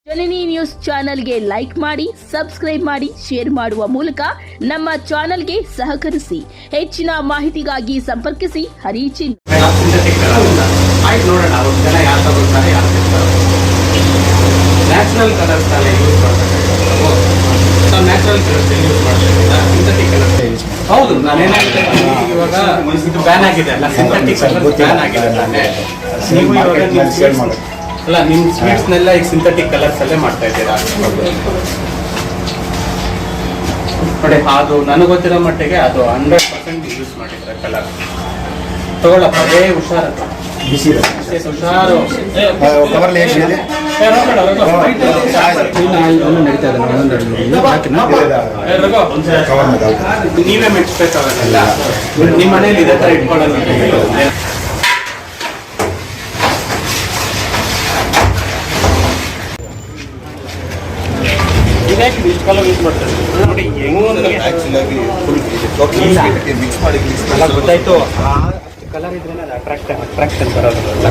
ಜನನಿ news ಚಾನೆಲ್ಗೆ like ಮಾಡಿ, subscribe ಮಾಡಿ, ಶೇರ್ ಮಾಡುವ ಮೂಲಕ ನಮ್ಮ ಚಾನೆಲ್ಗೆ ಸಹಕರಿಸಿ. ಹೆಚ್ಚಿನ ಮಾಹಿತಿಗಾಗಿ ಸಂಪರ್ಕಿಸಿ ಹರಿಚಿನ್. ನ್ಯಾಚುರಲ್ ಕಲರ್ಸ್ ಹೌದು, ನಾನೇನು ಇವಾಗ ಇದು ಬ್ಯಾನ್ ಆಗಿದೆ ಅಲ್ಲ, ಸಿಂಥೆಟಿಕ್ ಕಲರ್ಸ್ ಬ್ಯಾನ್ ಆಗಿದೆ ತಾನೆ. ನೀವು ಇವಾಗ ಅಲ್ಲ, ನಿಮ್ಮ ಸ್ವೀಟ್ಸ್ನೆಲ್ಲ ಈಗ ಸಿಂಥೆಟಿಕ್ ಕಲರ್ಸ್ ಅಲ್ಲೇ ಮಾಡ್ತಾ ಇದ್ದೀರಾ ನೋಡಿ. ಅದು ನನಗೆ ಗೊತ್ತಿರೋ ಮಟ್ಟಿಗೆ ಅದು 100% ಯೂಸ್ ಮಾಡಿದ್ರೆ ಕಲರ್ ತಗೊಳ್ಳಪ್ಪ. ಹುಷಾರು ಹುಷಾರು. ನೀವೇ ಮೆಚ್ಬೇಕಾಗಲ್ಲ, ನಿಮ್ಮ ಮನೇಲಿ ಇದೇ ತರ ಇಟ್ಕೊಳ್ಳೋದು. ಇಷ್ಟು ಕಲರ್ ಯೂಸ್ ಮಾಡ್ತಾರೆ ನೋಡಿ. ಗೊತ್ತಾಯ್ತು, ಕಲರ್ ಇದ್ರೆ ಅದು ಅಟ್ರಾಕ್ಷನ್ ಬರೋದಿಲ್ಲ.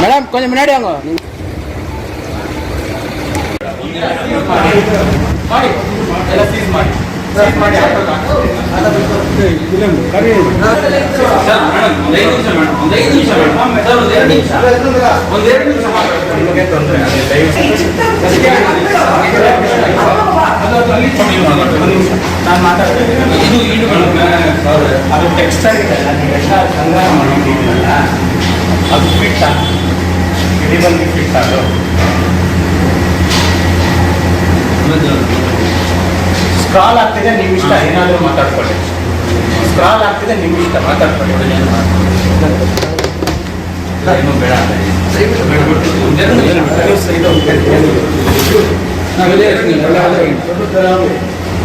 ಮೇಡಮ್ ಕೊಂಚ ಮುನ್ನಾಡಿ ಹಂಗ ಎಲ್ಲ ಸೀಸ್ ಮಾಡಿ ನಾನು ಮಾತಾಡ್ತೇನೆ. ಅದು ಟೆಕ್ಸ್ಟೈಲ್ ಸಂಗ್ರಹ ಮಾಡಿದ್ದೀನಲ್ಲ, ಅದು ಫಿಟ್ ಇಡೀ ಬಂದು ಫಿಟ್ ಅದು. ಸ್ಕ್ರಾಲ್ ಆಗ್ತಿದೆ, ನೀವು ಇಷ್ಟ ಏನಾದರೂ ಮಾತಾಡ್ಕೊಳ್ಳಿ. ಸ್ಕ್ರಾಲ್ ಆಗ್ತಿದೆ, ನಿಮ್ಗೆ ಇಷ್ಟ ಮಾತಾಡ್ಕೊಳ್ಳಿ. ಏನು ಬೇಡ,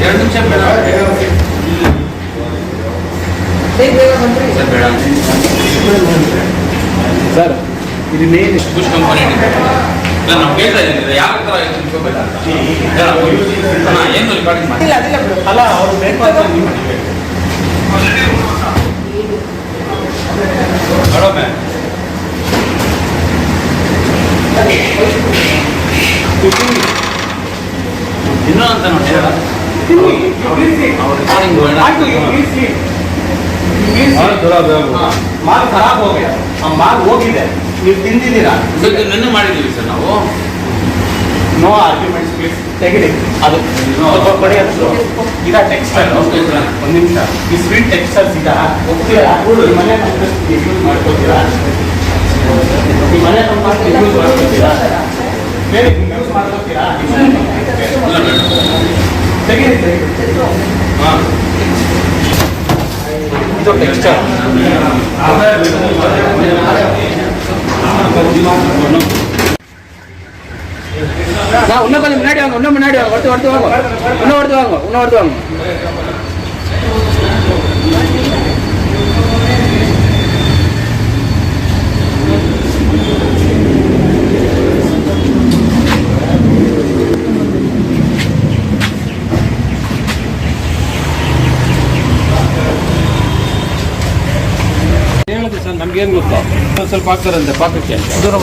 ಎರಡು ನಿಮಿಷ ಬೇಡ ಸರ್. ಇದು ಮೇನ್ ಬುಷ್ ಕಂಪನಿ ನಾನು ಕೇಳ್ತಾ ಇದ್ದೀನಿ, ಯಾವ ಥರ ಏನು ರೆಕಾರ್ಡಿಂಗ್ ಮಾಡಿ ಅಲ್ಲ, ಅವ್ರು ಬೇಕಾದ್ರೆ ನೀವು ಇನ್ನೂ ಅಂತ ನೋಡಿ ಮಾಲ್ ಖರಾಬ್ ಹೋಗಿದೆ, ಆ ಮಾಲ್ ಹೋಗಿದೆ, ನೀವು ತಿಂದಿದ್ದೀರಾ. ನೆನ್ನೆ ಮಾಡಿದ್ದೀವಿ ಸರ್ ನಾವು. ನೋ ಆರ್ಗ್ಯುಮೆಂಟ್ಸ್ ಪ್ಲೀಸ್, ತೆಗಿರಿ. ಅದು ಕೊಡಿ. ಅದು ಈಗ ಟೆಕ್ಸ್ಟೈಲ್ ಒಂದು ನಿಮಿಷ. ಈ ಸ್ವೀಟ್ ಟೆಕ್ಸ್ಟೈಲ್ಸ್ ಈಗ ಹೋಗ್ತೀರಾ, ಮನೆ ಯೂಸ್ ಮಾಡ್ಕೋತೀರಾ, ಈ ಮನೆ ಯೂಸ್ ಮಾಡ್ಕೋತೀರಾ, ಬೇರೆ ಯೂಸ್ ಮಾಡ್ಕೋತೀರಾ. ತೆಗಿರಿ. ಹಾಂ, ಇದು ಟೆಕ್ಸ್ಟೈಲ್. இன்னும் கொஞ்சம் முன்னாடி வாங்க, இன்னும் முன்னாடி வாங்க, ஒருத்து வாங்க, இன்னும் ஒருத்து வாங்க, இன்னும் ஒருத்து வாங்க. ಹೇಳಿದ್ರಿ ಸರ್, ನಮ್ಗೇನು ಗೊತ್ತಾ, ಸ್ವಲ್ಪ ಹಾಕ್ತಾರಂತೆ ಪಾಕಕ್ಕೆ. ದೂರ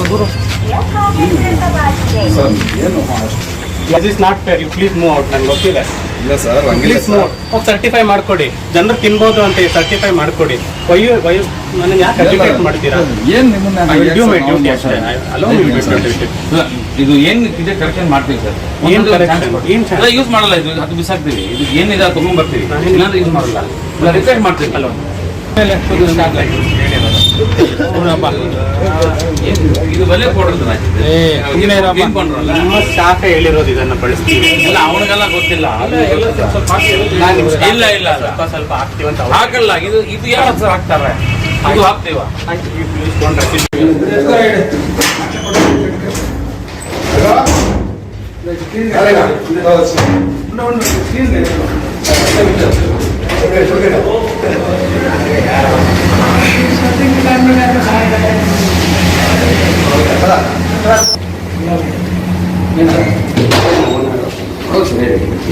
this is not fair, you please move out. ನನಗೆ ಗೊತ್ತಿದೆ. ಇಲ್ಲ sir, please move out. Certify ಮಾಡ್ಕೊಡಿ, ಜನರು ತಿನ್ಬೋದು ಅಂತ ಸರ್ಟಿಫೈ ಮಾಡ್ಕೊಡಿ. ನನ್ನ ಯಾಕೆ ಅಡ್ವೊಕೇಟ್ ಮಾಡ್ತೀರಾ? ಏನು ನಿಮ್ಮನ್ನ ಇದು ಏನು ಇದೆ ಕರೆಕ್ಷನ್ ಮಾಡ್ತೀವಿ ಸರ್. ಏನು ಯೂಸ್ ಮಾಡಲ್ಲ, ಇದು ಅದು ಬಿಸಾಕ್ತೀವಿ. ಇದು ಏನಿದೆ ತಗೊಂಡ್ ಬರ್ತೀವಿ, ಇಲ್ಲಾಂದ್ರೆ ಯೂಸ್ ಮಾಡಲ್ಲ, ರಿಪೇರ್ ಮಾಡ್ತೀವಿ. ಅಲ್ವ ಇದು ಬೆಲೆ ಕೊಡ್ರಲ್ಲ, ನಮ್ಮ ಶಾಖ ಹೇಳಿರೋದು ಇದನ್ನ ಬಳಸ್ತೀವಿ. ಇಲ್ಲ ಅವನಿಗೆಲ್ಲ ಗೊತ್ತಿಲ್ಲ. ಇಲ್ಲ ಇಲ್ಲ ಸ್ವಲ್ಪ ಹಾಕ್ತೀವಂತ ಹಾಕಲ್ಲ. ಇದು ಇದು ಯಾವ ಸರ್ ಹಾಕ್ತಾರೆ, ಇದು ಹಾಕ್ತೀವ.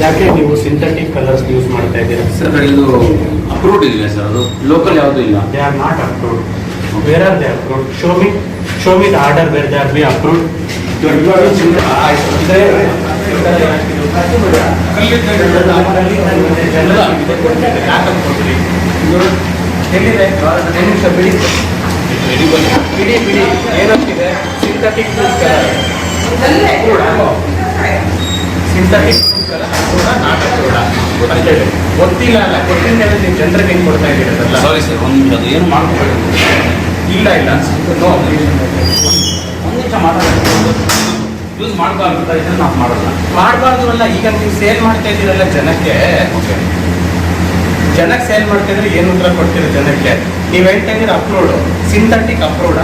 ಯಾಕೆ ನೀವು ಸಿಂಥೆಟಿಕ್ ಕಲರ್ಸ್ ಯೂಸ್ ಮಾಡ್ತಾ ಇದ್ದೀರಾ ಸರ್? ಇದು ಅಪ್ರೂವ್ಡ್ ಇದೆಯಾ ಸರ್ ಅದು? ಲೋಕಲ್ ಯಾವುದು ಇಲ್ಲ. They are not approved. Where are they approved? Show me the order where they are being approved. ಏನಂತಿದೆ? ಸಿಂಥೆಟಿಕ್ ಸಿಂಥೆಟಿಕ್ ಕೂಡ ನಾಟಕ ಕೂಡ ಅಷ್ಟೇ ಗೊತ್ತಿಲ್ಲ ಅಲ್ಲ, ಗೊತ್ತಿಲ್ಲ ನೀವು ಜನರಿಗೆ ಹೆಂಗೆ ಕೊಡ್ತಾ ಇದ್ದೀರಲ್ಲ. ಸಾರಿ ಸರ್, ಒಂದು ನಿಮಿಷ ಅದು ಏನು ಮಾಡ್ಕೋಬೇಡಿ. ಇಲ್ಲ ನೋ ಒಂದು ನಿಮಿಷ ಮಾತಾಡೋದು ಯೂಸ್ ಮಾಡ್ಬಾರ್ದು ಇದನ್ನು ನಾವು ಮಾಡಲ್ಲ. ಮಾಡಬಾರ್ದು ಅಲ್ಲ. ಈಗ ನೀವು ಸೇಲ್ ಮಾಡ್ತಾ ಇದ್ದೀರಲ್ಲ ಜನಕ್ಕೆ, ಜನಕ್ಕೆ ಸೇಲ್ ಮಾಡ್ತಾ ಇದ್ರೆ ಏನು ಉತ್ತರ ಕೊಡ್ತೀರ ಜನಕ್ಕೆ? ನೀವು ಹೇಳ್ತಾ ಇದ್ದೀರ approved, synthetic approved,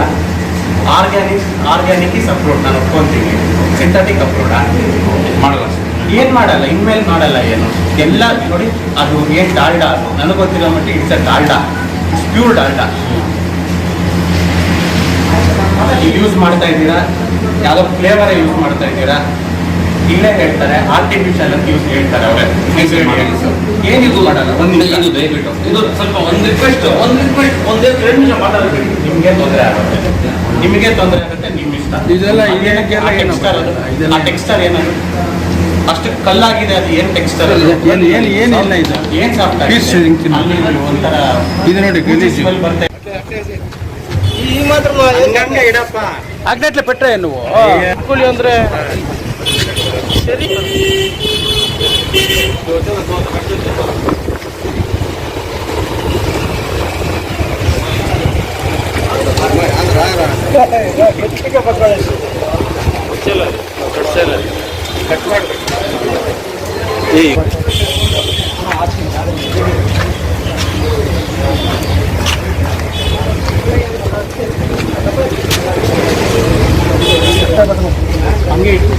organic is approved, ನಾನು ಒಪ್ಕೊಂತೀನಿ. ಸಿಂಥೆಟಿಕ್ ಅಪ್ರೂವ್ಡ್ ಮಾಡಲ್ಲ ಸರ್. ಏನು ಮಾಡಲ್ಲ, ಇನ್ಮೇಲೆ ಮಾಡಲ್ಲ. ಏನು ಎಲ್ಲ ನೋಡಿ, ಅದು ಏನು ಡಾಲ್ಡಾ, ಅದು ನನಗೆ ಗೊತ್ತಿರೋ ಮಟ್ಟಿಗೆ it's a Dalda, it's pure Dalda. ನೀವು ಯೂಸ್ ಮಾಡ್ತಾ ಇದ್ದೀರಾ, ಯಾವುದೋ ಫ್ಲೇವರೇ ಯೂಸ್ ಮಾಡ್ತಾ ಇದ್ದೀರಾ. ಇಲ್ಲೇ ಹೇಳ್ತಾರೆ ಆರ್ಟಿಫಿಷಿಯಲ್ ಅಂತ ಯೂಸ್ ಹೇಳ್ತಾರೆ ಅವರೇ. ಏನು ಯೂಸ್ ಮಾಡಲ್ಲ. ಒಂದು ಇದು ದಯವಿಟ್ಟು ಇದು ಸ್ವಲ್ಪ ಒಂದು ರಿಕ್ವೆಸ್ಟ್ ಒಂದೇ 2 ನಿಮಿಷ ಮಾತಾಡಬೇಡಿ. ನಿಮಗೆ ತೊಂದರೆ ಆಗುತ್ತೆ, ನಿಮ್ಮ ಇಷ್ಟ. ಇದೆಲ್ಲ ಆ ಟೆಕ್ಸ್ಚರ್ ಏನದು ಅಷ್ಟು ಕಲ್ಲಾಗಿದೆ, ಅದು ಏನು ಟೆಕ್ಸ್ಚರ್? ಏನಿಲ್ಲ ಇದು. ಏನು ಸಾಫ್ಟ್ Piece ಆಗಿದೆ ಒಂಥರ ಇದು ನೋಡಿ ಗಲೀಜು. ಬರ್ತಾ ಹಂಗಂಗೆ ಇಡಪ್ಪ. ಆಗ್ನೆಟ್ಲೆ ಪೆಟ್ರೆ ನೀವು ಕೂಲಿ ಅಂದ್ರೆ ಸರಿ. ಕಟ್ ಮಾಡ್ಬೇಕು. ಹಂಗೆ ಇಟ್ಟು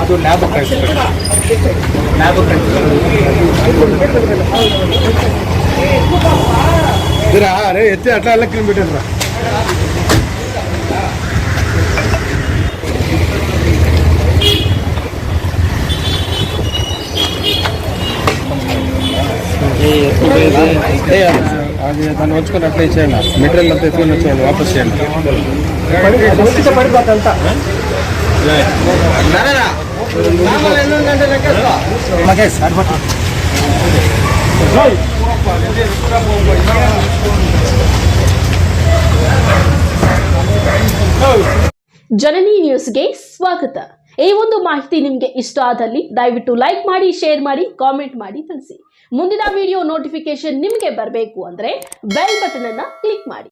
ಅದು ಲ್ಯಾಬ್ ಅರೆ ಎತ್ತಿ ಅಟ್ಲ ಎಲ್ಲ ಕಿಲೋಮೀಟರ್ అది దాన్ని వచ్చుకొని అట్లా ఇచ్చేయండి. మెటీరియల్ అంతా ఎత్తుకొని వచ్చేయండి, వాపస్ చేయండి. పడిపోతంత ಜನನಿ ನ್ಯೂಸ್ಗೆ ಸ್ವಾಗತ. ಈ ಒಂದು ಮಾಹಿತಿ ನಿಮಗೆ ಇಷ್ಟ ಆದಲ್ಲಿ ದಯವಿಟ್ಟು ಲೈಕ್ ಮಾಡಿ, ಶೇರ್ ಮಾಡಿ, ಕಾಮೆಂಟ್ ಮಾಡಿ ತಿಳಿಸಿ. ಮುಂದಿನ ವಿಡಿಯೋ ನೋಟಿಫಿಕೇಶನ್ ನಿಮಗೆ ಬರಬೇಕು ಅಂದ್ರೆ ಬೆಲ್ ಬಟನ್ ಅನ್ನ ಕ್ಲಿಕ್ ಮಾಡಿ.